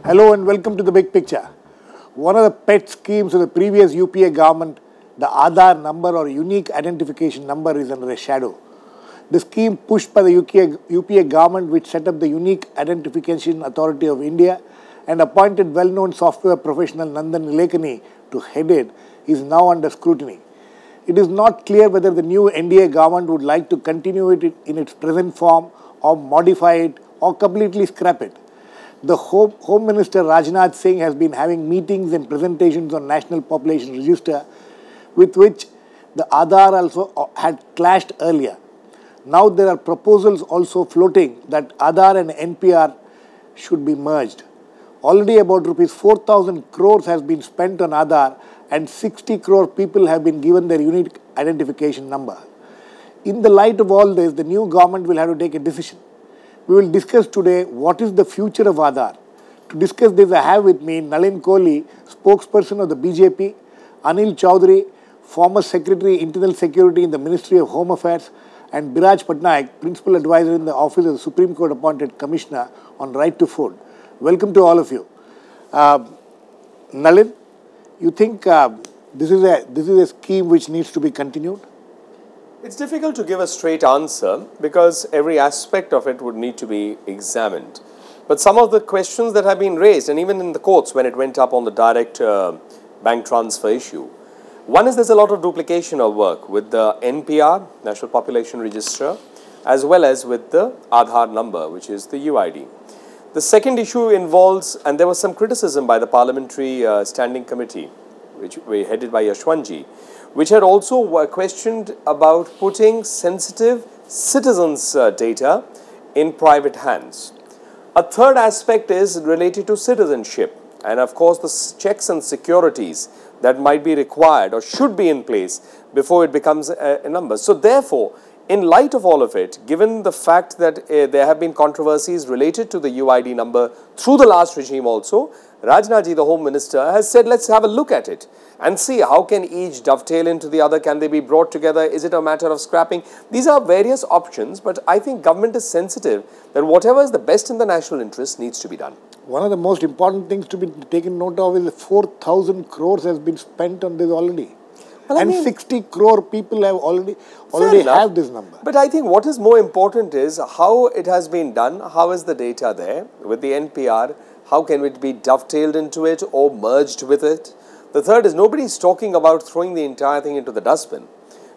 Hello and welcome to the big picture. One of the pet schemes of the previous UPA government, the Aadhaar number or unique identification number, is under a shadow. The scheme pushed by the UPA government, which set up the Unique Identification Authority of India and appointed well-known software professional Nalin to head it, is now under scrutiny. It is not clear whether the new NDA government would like to continue it in its present form or modify it or completely scrap it. The Home Minister Rajnath Singh has been having meetings and presentations on National Population Register, with which the Aadhaar also had clashed earlier. Now there are proposals also floating that Aadhaar and NPR should be merged. Already about rupees 4,000 crores has been spent on Aadhaar and 60 crore people have been given their unique identification number. In the light of all this, the new government will have to take a decision. We will discuss today what is the future of Aadhaar. To discuss this, I have with me Nalin, Kohli, spokesperson of the BJP, Anil Chowdhry, former Secretary Internal Security in the Ministry of Home Affairs, and Biraj, Patnaik, Principal Advisor in the Office of the Supreme Court Appointed Commissioner on Right to Food. Welcome to all of you. Nalin, you think this is a scheme which needs to be continued? It's difficult to give a straight answer because every aspect of it would need to be examined. But some of the questions that have been raised, and even in the courts when it went up on the direct bank transfer issue, one is there's a lot of duplication of work with the NPR, National Population Register, as well as with the Aadhaar number, which is the UID. The second issue involves, and there was some criticism by the Parliamentary Standing Committee, which were headed by Yashwantji, which had also questioned about putting sensitive citizens' data in private hands. A third aspect is related to citizenship and, of course, the checks and securities that might be required or should be in place before it becomes a number. So, therefore, in light of all of it, given the fact that there have been controversies related to the UID number through the last regime also, Rajnath, the Home Minister, has said, let's have a look at it and see how can each dovetail into the other. Can they be brought together? Is it a matter of scrapping? These are various options, but I think government is sensitive that whatever is the best in the national interest needs to be done. One of the most important things to be taken note of is 4,000 crores has been spent on this already. Well, and 60 crore people have already have this number. But I think what is more important is how it has been done. How is the data there with the NPR? How can it be dovetailed into it or merged with it? The third is nobody is talking about throwing the entire thing into the dustbin.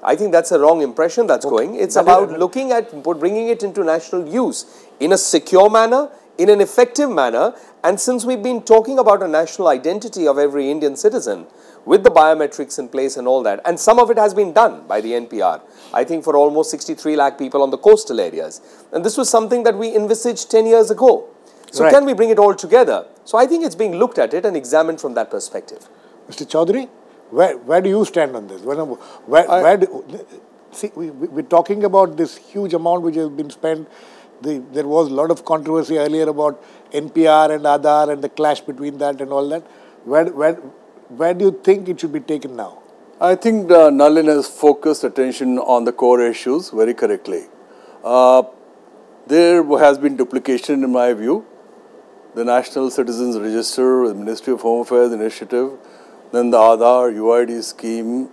I think that's a wrong impression that's going. It's about looking at bringing it into national use in a secure manner, in an effective manner. And since we've been talking about a national identity of every Indian citizen with the biometrics in place and all that, and some of it has been done by the NPR, I think for almost 63 lakh people on the coastal areas. And this was something that we envisaged 10 years ago. So can we bring it all together? So I think it's being looked at it and examined from that perspective. Mr. Chowdhry, where do you stand on this? See, we're talking about this huge amount which has been spent. There was a lot of controversy earlier about NPR and Aadhaar and the clash between that and all that. Where do you think it should be taken now? I think Nalin has focused attention on the core issues very correctly. There has been duplication in my view. The National Citizens Register, the Ministry of Home Affairs initiative, then the Aadhaar UID scheme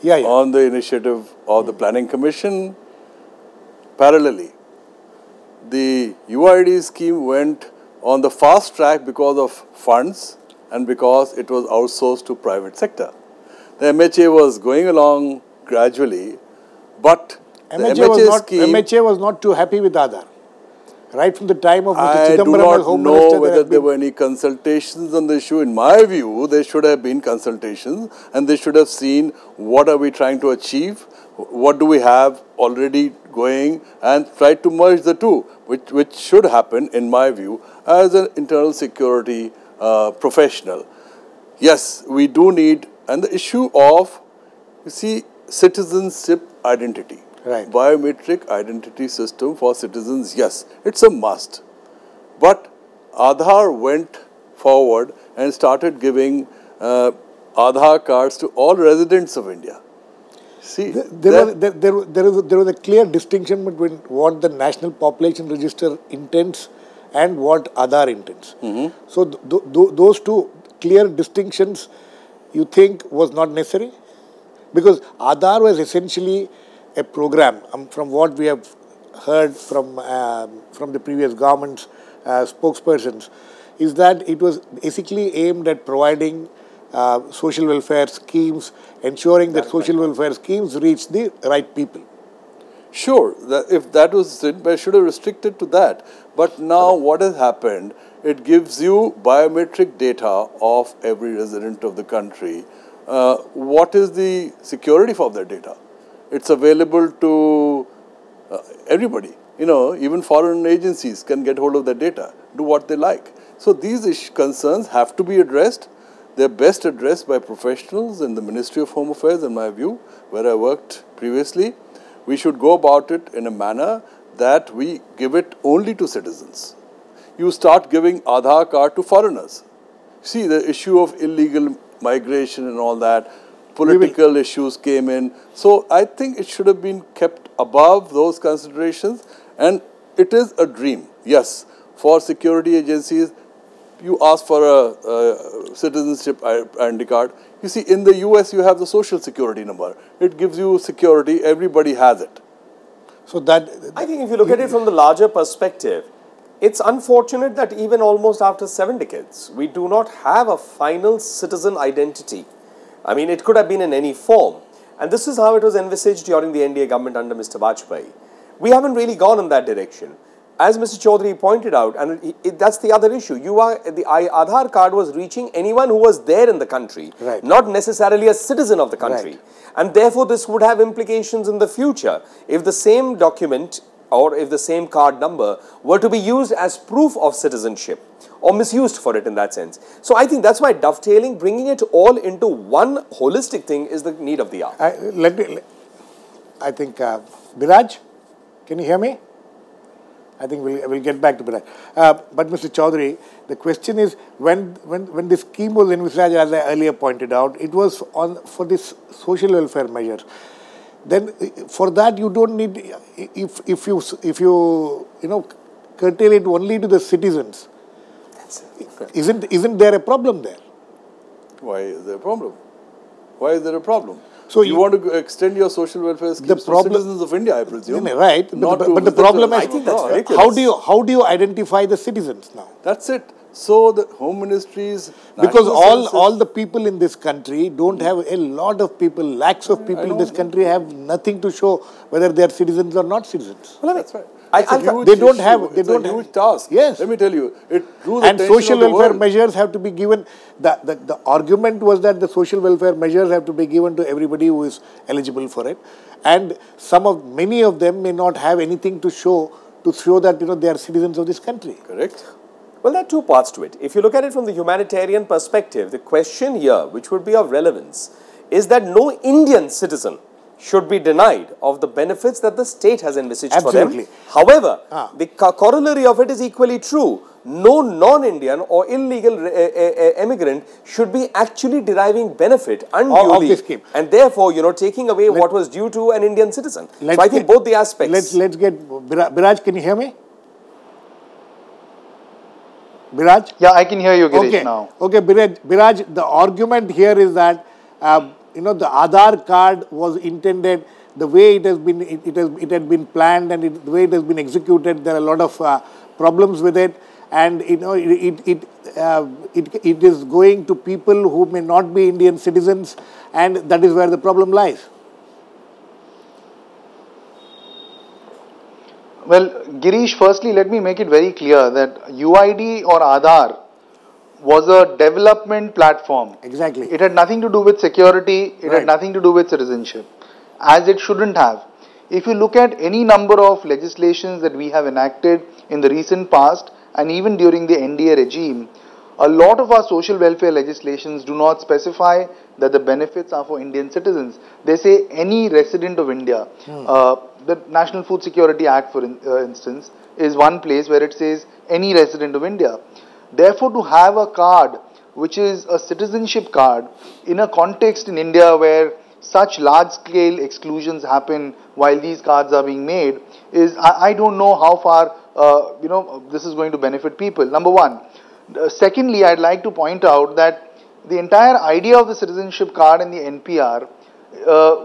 on the initiative of the Planning Commission. Parallelly, the UID scheme went on the fast track because of funds and because it was outsourced to private sector. The MHA was going along gradually, but MHA was not too happy with Aadhaar. Right from the time of Mr. Chidambaram as Home Minister. I do not know whether there were any consultations on the issue. In my view, there should have been consultations and they should have seen what are we trying to achieve, what do we have already going, and try to merge the two, which should happen, in my view, as an internal security professional. Yes, we do need, and the issue of, you see, citizenship identity. Right. Biometric identity system for citizens, yes, it's a must. But Aadhaar went forward and started giving Aadhaar cards to all residents of India. See, there was a clear distinction between what the National Population Register intends and what Aadhaar intends. So those two clear distinctions you think was not necessary? Because Aadhaar was essentially a program, from what we have heard from the previous government's spokespersons, is that it was basically aimed at providing social welfare schemes, ensuring that social welfare schemes reach the right people. Sure, if that was it, I should have restricted to that. But now what has happened, it gives you biometric data of every resident of the country. What is the security for that data? It's available to everybody. You know, even foreign agencies can get hold of that data, do what they like. So these concerns have to be addressed. They're best addressed by professionals in the Ministry of Home Affairs, in my view, where I worked previously. We should go about it in a manner that we give it only to citizens. You start giving Aadhaar card to foreigners. See, the issue of illegal migration and all that, political issues came in. So I think it should have been kept above those considerations. And it is a dream, yes, for security agencies. You ask for a citizenship ID card. You see, in the US, you have the social security number. It gives you security. Everybody has it. So that... I think if you look at it from the larger perspective, it's unfortunate that even almost after 7 decades, we do not have a final citizen identity. I mean, it could have been in any form. And this is how it was envisaged during the NDA government under Mr. Vajpayee. We haven't really gone in that direction. As Mr. Chowdhry pointed out, and that's the other issue, the Aadhaar card was reaching anyone who was there in the country, not necessarily a citizen of the country. And therefore, this would have implications in the future if the same document or if the same card number were to be used as proof of citizenship or misused for it in that sense. So I think that's why dovetailing, bringing it all into one holistic thing is the need of the hour. I think, Biraj, can you hear me? I think we'll get back to Biraj. But Mr. Chowdhry, the question is, when this scheme was envisaged, as I earlier pointed out, it was for this social welfare measure. Then for that you don't need, if you curtail it only to the citizens, isn't there a problem there? Why is there a problem? Why is there a problem? So you want to extend your social welfare schemes to citizens of India, I presume. Right. But the problem is, I think that's ridiculous. How do you identify the citizens now? That's it. So the Home Ministry's... Because all the people in this country don't have, a lot of people, lakhs of people in this country have nothing to show whether they are citizens or not citizens. Well, that's right. They don't have a huge task. Yes. Let me tell you, it drew the and attention social of the welfare world. measures have to be given. The argument was that the social welfare measures have to be given to everybody who is eligible for it, and many of them may not have anything to show that they are citizens of this country. Correct. Well, there are two parts to it. If you look at it from the humanitarian perspective, the question here, which would be of relevance, is that no Indian citizen should be denied of the benefits that the state has envisaged for them. However, the corollary of it is equally true. No non-Indian or illegal immigrant should be actually deriving benefit unduly, of the scheme. And therefore, taking away what was due to an Indian citizen. So I think both the aspects. Let's get Biraj. Can you hear me? Biraj? Yeah, I can hear you, Girish, now. Okay, Biraj, the argument here is that the Aadhaar card was intended, the way it had been planned and the way it has been executed, there are a lot of problems with it, and it is going to people who may not be Indian citizens, and that is where the problem lies. Well, Girish, firstly, let me make it very clear that UID or Aadhaar was a development platform. Exactly. It had nothing to do with security, it had nothing to do with citizenship, as it shouldn't have. If you look at any number of legislations that we have enacted in the recent past and even during the NDA regime, a lot of our social welfare legislations do not specify that the benefits are for Indian citizens. They say any resident of India. The National Food Security Act, for instance, is one place where it says any resident of India. Therefore, to have a card which is a citizenship card in a context in India where such large-scale exclusions happen while these cards are being made is, I don't know how far this is going to benefit people. Number one. Secondly, I'd like to point out that the entire idea of the citizenship card and the NPR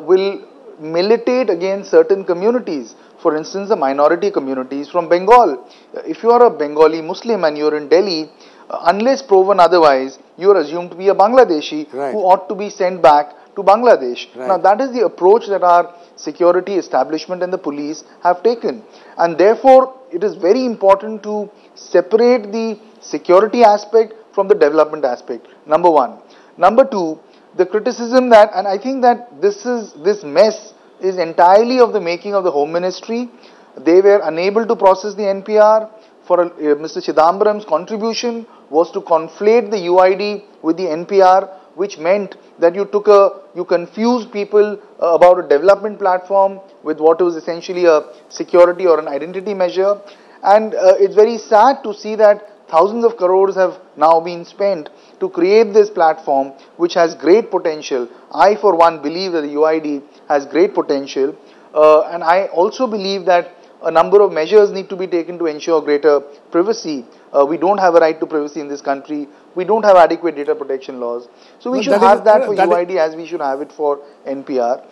will militate against certain communities. For instance, the minority communities from Bengal. If you are a Bengali Muslim and you're in Delhi, unless proven otherwise, you are assumed to be a Bangladeshi who ought to be sent back to Bangladesh. Now, that is the approach that our security establishment and the police have taken. And therefore, it is very important to separate the security aspect from the development aspect. Number one. Number two, the criticism that, and I think that this mess is entirely of the making of the Home Ministry. They were unable to process the NPR. For Mr. Chidambaram's contribution was to conflate the UID with the NPR, which meant that you confused people about a development platform with what was essentially a security or an identity measure. And it's very sad to see that thousands of crores have now been spent to create this platform, which has great potential. I, for one, believe that the UID has great potential. And I also believe that a number of measures need to be taken to ensure greater privacy. We don't have a right to privacy in this country. We don't have adequate data protection laws. So we should have that for UID as we should have it for NPR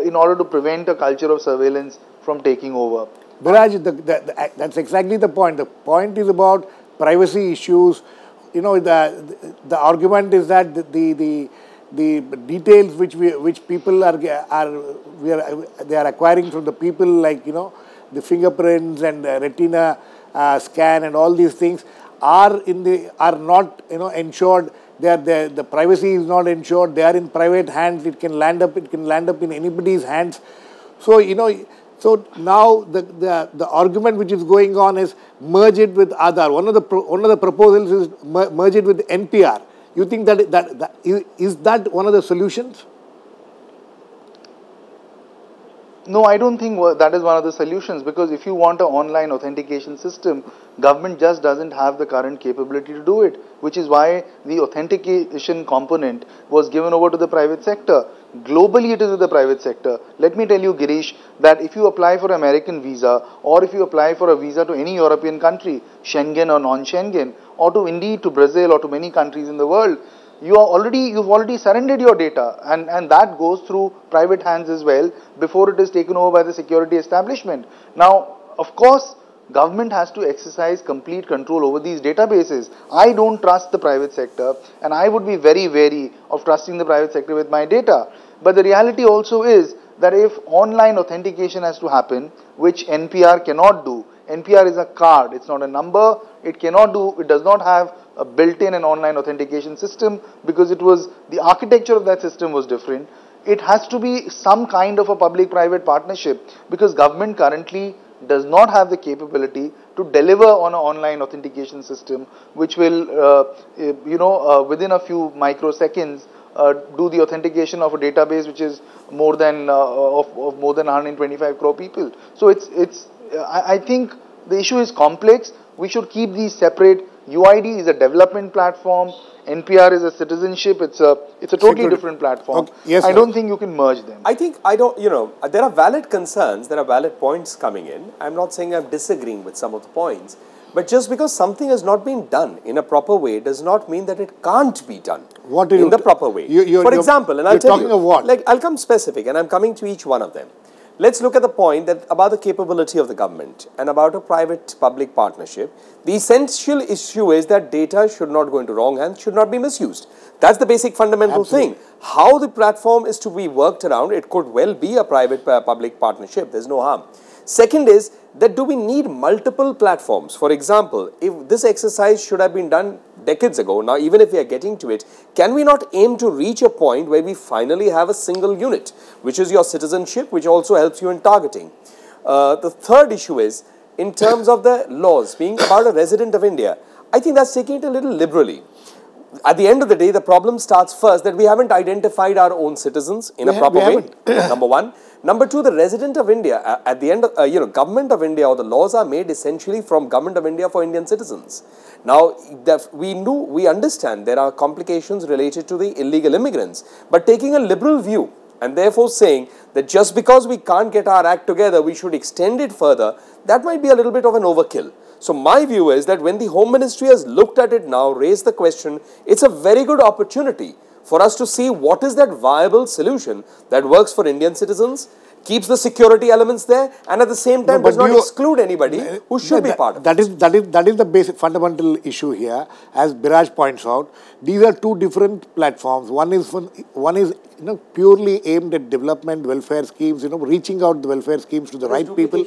in order to prevent a culture of surveillance from taking over. Biraj, that's exactly the point. The point is about privacy issues. You know, the argument is that the details which people they are acquiring from the people, like, you know, the fingerprints and retina scan and all these things are not, you know, ensured. The privacy is not ensured. They are in private hands. It can land up in anybody's hands. So, you know, so now the argument which is going on is merge it with Aadhaar. One of the proposals is merge it with NPR. You think that is that one of the solutions? No, I don't think that is one of the solutions, because if you want an online authentication system, government just doesn't have the current capability to do it, which is why the authentication component was given over to the private sector. Globally, it is with the private sector. Let me tell you, Girish, that if you apply for American visa, or if you apply for a visa to any European country, Schengen or non-Schengen, or to indeed to Brazil or to many countries in the world, you've already surrendered your data, and that goes through private hands as well before it is taken over by the security establishment. Now, of course, government has to exercise complete control over these databases. I don't trust the private sector, and I would be very wary of trusting the private sector with my data. But the reality also is that if online authentication has to happen, which NPR cannot do, NPR is a card, it's not a number, it does not have a built-in and online authentication system, because the architecture of that system was different. It has to be some kind of a public-private partnership, because government currently does not have the capability to deliver on an online authentication system, which will, within a few microseconds, do the authentication of a database which is more than of more than 125 crore people. So I think the issue is complex. We should keep these separate. UID is a development platform. NPR is a citizenship. It's a totally different platform. Okay. Yes, I don't think you can merge them. There are valid concerns. There are valid points coming in. I'm not saying I'm disagreeing with some of the points. But just because something has not been done in a proper way does not mean that it can't be done in the proper way. For example, and I'll tell you, like, I'll come specific, and I'm coming to each one of them. Let's look at the point that about the capability of the government and about a private-public partnership. The essential issue is that data should not go into wrong hands, should not be misused. That's the basic fundamental thing. How the platform is to be worked around, it could well be a private-public partnership. There's no harm. Second is that do we need multiple platforms? For example, if this exercise should have been done decades ago, now even if we are getting to it, can we not aim to reach a point where we finally have a single unit, which is your citizenship, which also helps you in targeting? The third issue is, in terms of the laws, being about a resident of India, I think that's taking it a little liberally. At the end of the day, the problem starts first that we haven't identified our own citizens in a proper way, number one. Number two, the resident of India, at the end of, government of India, or the laws are made essentially from government of India for Indian citizens. Now, we understand there are complications related to the illegal immigrants, but taking a liberal view and therefore saying that just because we can't get our act together, we should extend it further, that might be a little bit of an overkill. So my view is that when the Home Ministry has looked at it now, raised the question, it's a very good opportunity for us to see what is that viable solution that works for Indian citizens, keeps the security elements there, and at the same time does not exclude anybody who should be part of it. That is the basic fundamental issue here. As Biraj points out, these are two different platforms. One is purely aimed at development welfare schemes, reaching out the welfare schemes to the right people.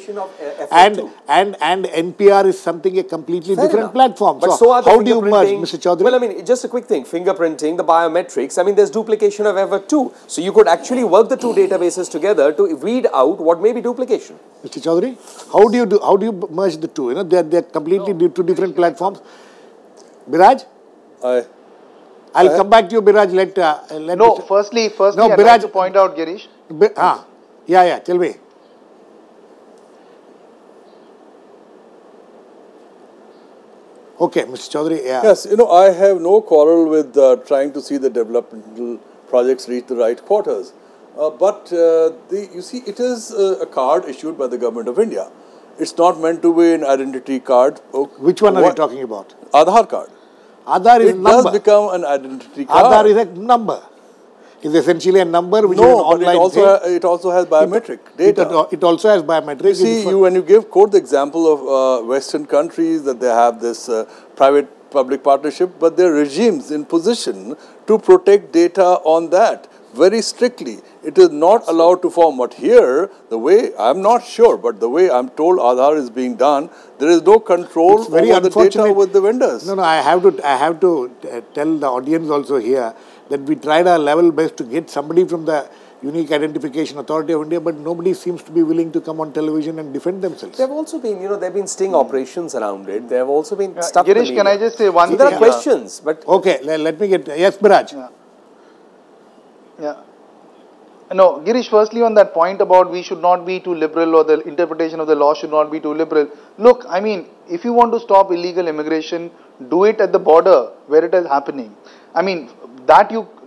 And NPR is something a completely different platform. But so how do you merge, Mr. Chowdhry? Well, I mean, just a quick thing, fingerprinting, the biometrics, I mean, there's duplication of effort too. So you could actually work the two databases together to weed out what may be duplication. Mr. Chowdhry, how do you merge the two? They're completely two different platforms. Biraj? I'll come back to you, Biraj. Firstly, I'd like to point out, Girish. Tell me. Okay, Mr. Chowdhry. Yes, I have no quarrel with trying to see the developmental projects reach the right quarters. But you see, it is a card issued by the Government of India. It's not meant to be an identity card. Which one are you talking about? Aadhaar card. Aadhaar is a number. It does become an identity card. Aadhaar is a number. It's essentially a number which is an online thing. It also has biometric data. It also has biometric. You see, when you quote the example of Western countries that they have this private-public partnership, but there are regimes in position to protect data on that very strictly. It is not allowed to form. But here, the way, I'm not sure, but the way I'm told Aadhaar is being done, there is no control over the data with the vendors. No, I have to tell the audience also here that we tried our level best to get somebody from the Unique Identification Authority of India, but nobody seems to be willing to come on television and defend themselves. There have also been, there have been sting operations around it. There have also been stuff. Girish, can I just say one thing? There are questions, but okay, let me get yes, Biraj. No, Girish, firstly on that point about we should not be too liberal or the interpretation of the law should not be too liberal. Look, I mean, if you want to stop illegal immigration, do it at the border where it is happening. I mean,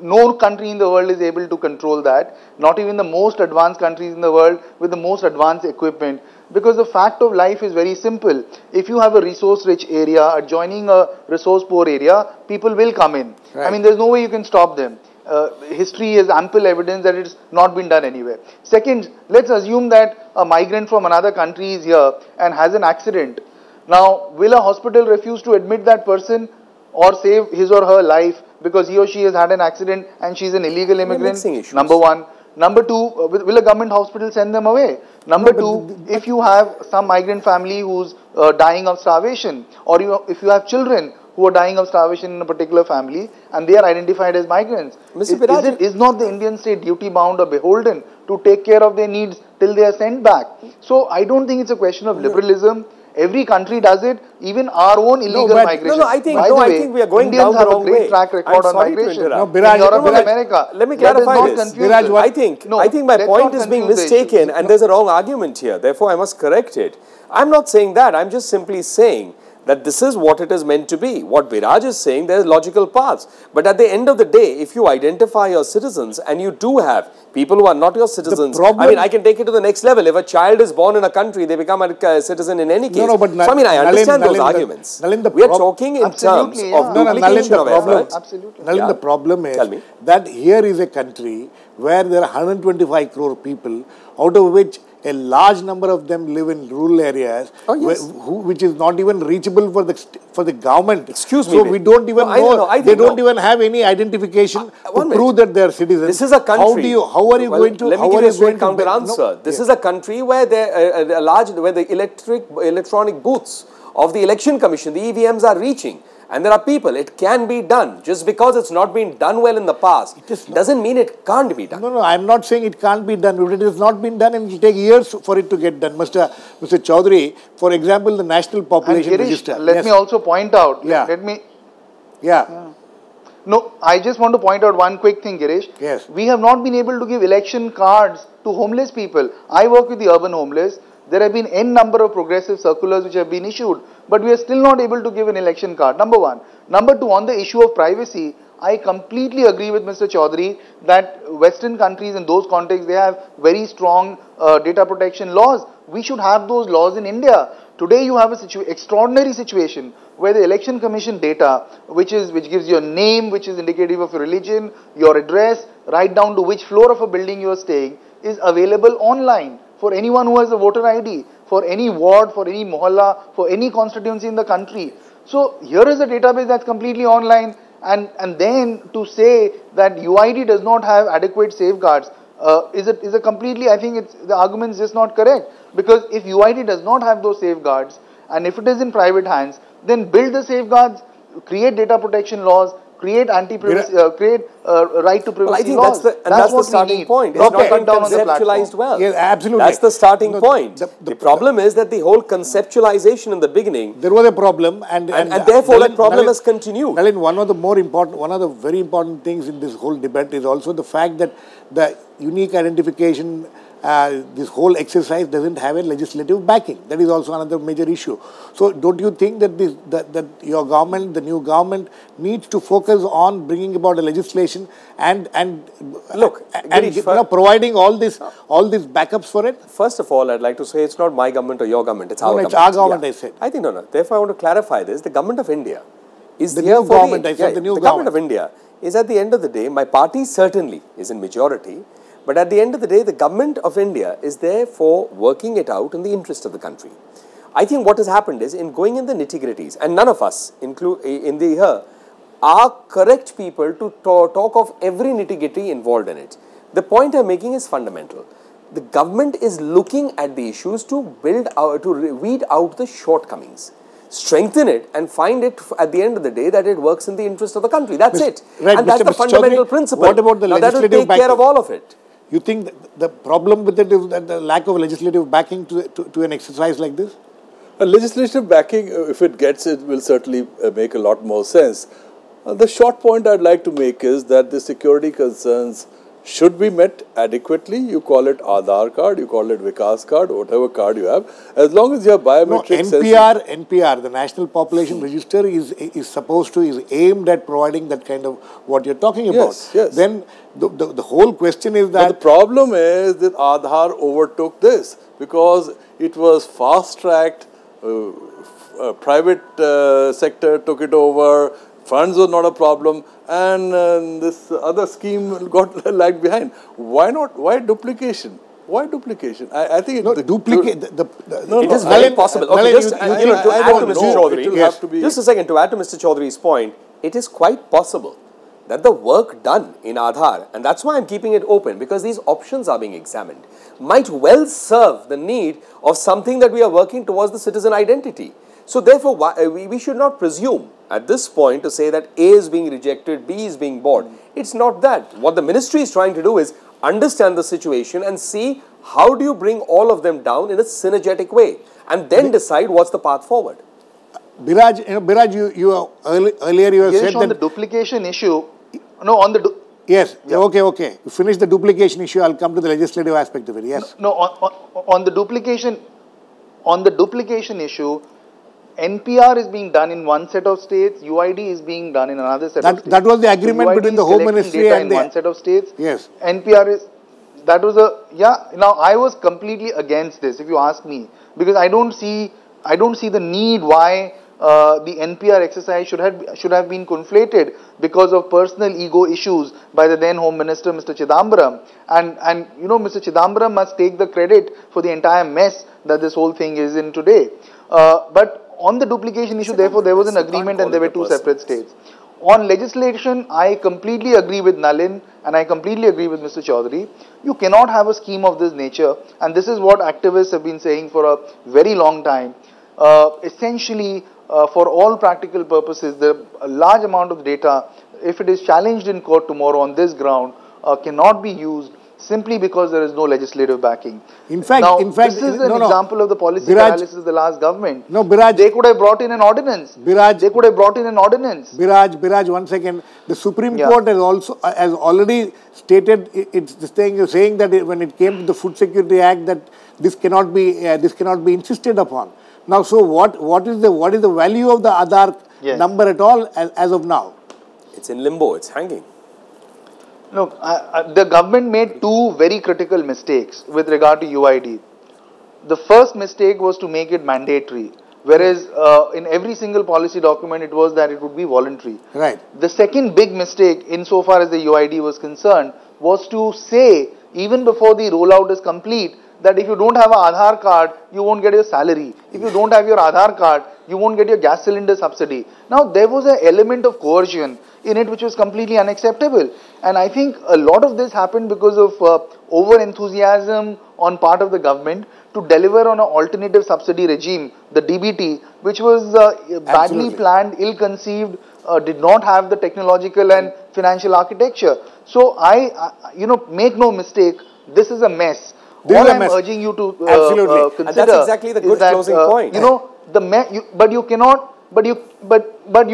no country in the world is able to control that, not even the most advanced countries in the world with the most advanced equipment. Because the fact of life is very simple. If you have a resource-rich area adjoining a resource-poor area, people will come in. Right. I mean, there's no way you can stop them. History has ample evidence that it's not been done anywhere. Second, let's assume that a migrant from another country is here and has an accident. Now, will a hospital refuse to admit that person or save his or her life because he or she has had an accident and she's an illegal immigrant? Number one. Number two, will a government hospital send them away? Number two, if you have some migrant family who's dying of starvation, or if you have children who are dying of starvation in a particular family and they are identified as migrants, is not the Indian state duty bound or beholden to take care of their needs till they are sent back? So I don't think it's a question of liberalism. Every country does it, even our own illegal migration. I think we are going Indians down the wrong way. Indians have a great track record on migration. Biraj, in Europe and America. Let me clarify this. Biraj, I think my point is being mistaken and there's a wrong argument here. Therefore, I must correct it. I'm not saying that. I'm just simply saying that this is what it is meant to be. What Biraj is saying, there are logical paths. But at the end of the day, if you identify your citizens and you do have people who are not your citizens, I mean, I can take it to the next level. If a child is born in a country, they become a citizen in any case. So, I mean, I understand those arguments. We are talking in terms of duplication of effort. Nalin, the problem is that here is a country where there are 125 crore people, out of which a large number of them live in rural areas, which is not even reachable for the government. Excuse me. So we don't even know. They don't even have any identification to prove that they are citizens. This is a country. How are you going to? Let me give you a straight counter answer. This is a country where where the electronic booths of the election commission, the EVMs, are reaching. And there are people, it can be done. Just because it's not been done well in the past, doesn't mean it can't be done. No, I'm not saying it can't be done. It has not been done and it will take years for it to get done. Mr. Chowdhry, for example, the National Population Register. Let me also point out. No, I just want to point out one quick thing, Girish. Yes. We have not been able to give election cards to homeless people. I work with the urban homeless. There have been n number of progressive circulars which have been issued, but we are still not able to give an election card. Number one. Number two, on the issue of privacy, I completely agree with Mr. Chowdhry that Western countries in those contexts, they have very strong data protection laws. We should have those laws in India. Today you have a extraordinary situation where the Election Commission data, which gives your name, which is indicative of your religion, your address, right down to which floor of a building you are staying, is available online for anyone who has a voter ID, for any ward, for any mohalla, for any constituency in the country. So here is a database that's completely online, and then to say that UID does not have adequate safeguards is a completely, I think the argument is just not correct. Because if UID does not have those safeguards, and if it is in private hands, then build the safeguards, create data protection laws, create anti-privacy, create right to privacy well, I think laws. That's the starting point. It's not been conceptualized well. Yes, absolutely. That's the starting point. The problem is that the whole conceptualization in the beginning, there was a problem, and therefore that problem has continued. Nalin, one of the very important things in this whole debate is also the fact that the unique identification, this whole exercise doesn't have a legislative backing. That is also another major issue. So, don't you think that that your government, the new government, needs to focus on bringing about a legislation and providing all these backups for it? First of all, I'd like to say it's not my government or your government. It's our government. It's our government. Yeah. I said. I think no. Therefore, I want to clarify this: the government of India is the new government. The new government of India is, at the end of the day, my party certainly is in majority. But at the end of the day, the government of India is there for working it out in the interest of the country. I think what has happened is, in going in the nitty-gritties, and none of us are correct people to talk of every nitty-gritty involved in it. The point I'm making is fundamental. The government is looking at the issues to weed out the shortcomings, strengthen it, and find it at the end of the day that it works in the interest of the country. That's it. Right, and that's the fundamental principle. What about the legislative that will take care of all of it. You think that the problem with it is that the lack of legislative backing to an exercise like this? A legislative backing, if it gets it, will certainly make a lot more sense. The short point I'd like to make is that the security concerns should be met adequately. You call it Aadhaar card, you call it Vikas card, whatever card you have. As long as you have biometric NPR, the National Population Register is aimed at providing that kind of what you're talking about. Yes. Then the whole question is that... But the problem is that Aadhaar overtook this because it was fast-tracked, private sector took it over, funds were not a problem, and this other scheme got lagged behind. Why not? Why duplication? Why duplication? I think it is very possible. Okay, just to add to Mr. Chowdhry, just a second, to add to Mr. Chowdhry's point, it is quite possible that the work done in Aadhaar, and that's why I'm keeping it open, because these options are being examined, might well serve the need of something that we are working towards, the citizen identity. So therefore, we should not presume at this point to say that A is being rejected, B is being bought. It's not that. What the ministry is trying to do is understand the situation and see how do you bring all of them down in a synergetic way, and then decide what's the path forward. Biraj, you earlier you Girish, said on that the duplication issue. No, on the yes. Yeah. Okay. You finish the duplication issue. I'll come to the legislative aspect of it. Yes. No, on the duplication issue, NPR is being done in one set of states, UID is being done in another set of states. That was the agreement between the Home Ministry and one set of states. Yes. NPR is, now I was completely against this, if you ask me, because I don't see the need why the NPR exercise should have been conflated because of personal ego issues by the then Home Minister, Mr. Chidambaram. And Mr. Chidambaram must take the credit for the entire mess that this whole thing is in today. But on the duplication issue, therefore, there was an agreement and there were two separate states. On legislation, I completely agree with Nalin and I completely agree with Mr. Chowdhry. You cannot have a scheme of this nature, and this is what activists have been saying for a very long time. Essentially, for all practical purposes, a large amount of data, if it is challenged in court tomorrow on this ground, cannot be used simply because there is no legislative backing. In fact, this is an example of the policy paralysis of the last government. No, Biraj, they could have brought in an ordinance. Biraj, 1 second. The Supreme Court has already stated saying that when it came to the Food Security Act that this cannot be insisted upon. Now, so what is the value of the Aadhaar number at all as of now? It's in limbo. It's hanging. Look, the government made two very critical mistakes with regard to UID. The first mistake was to make it mandatory, whereas in every single policy document it was that it would be voluntary. Right. The second big mistake insofar as the UID was concerned was to say, even before the rollout is complete, that if you don't have an Aadhaar card, you won't get your salary. If you don't have your Aadhaar card, you won't get your gas cylinder subsidy. Now, there was an element of coercion in it which was completely unacceptable. And I think a lot of this happened because of over-enthusiasm on part of the government to deliver on an alternative subsidy regime, the DBT, which was badly planned, ill-conceived, did not have the technological and financial architecture. So, make no mistake, this is a mess. All I'm urging you to consider, and that's exactly the good closing point. But you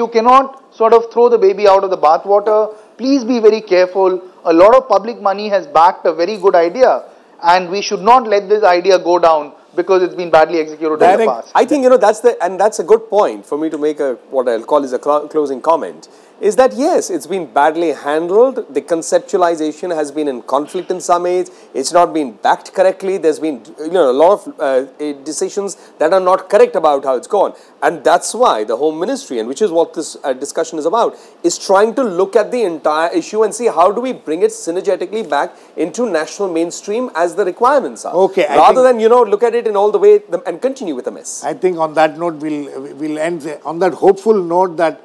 cannot sort of throw the baby out of the bathwater. Please be very careful. A lot of public money has backed a very good idea, and we should not let this idea go down because it's been badly executed in the past. I think that's a good point for me to make what I'll call is a closing comment. Is that yes, it's been badly handled. The conceptualization has been in conflict in some ways. It's not been backed correctly. There's been a lot of decisions that are not correct about how it's gone, and that's why the Home Ministry, and which is what this discussion is about, is trying to look at the entire issue and see how do we bring it synergetically back into national mainstream as the requirements are. Okay, rather than look at it in all the way and continue with the mess. I think on that note we'll end on that hopeful note that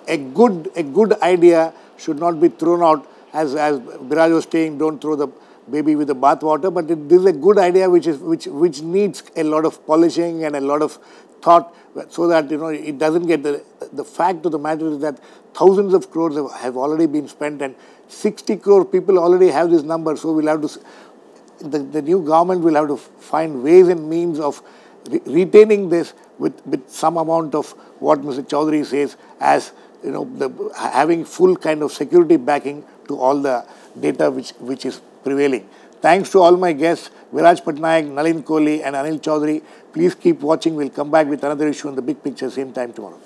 a good idea should not be thrown out, as Biraj was saying, don't throw the baby with the bathwater, but this is a good idea which needs a lot of polishing and a lot of thought, so that it doesn't get the fact of the matter is that thousands of crores have already been spent, and 60 crore people already have this number. So we'll have to the new government will have to find ways and means of retaining this with some amount of what Mr. Chowdhry says as having full kind of security backing to all the data which is prevailing. Thanks to all my guests, Biraj Patnaik, Nalin, Kohli and Anil Chowdhry. Please keep watching. We'll come back with another issue on The Big Picture same time tomorrow.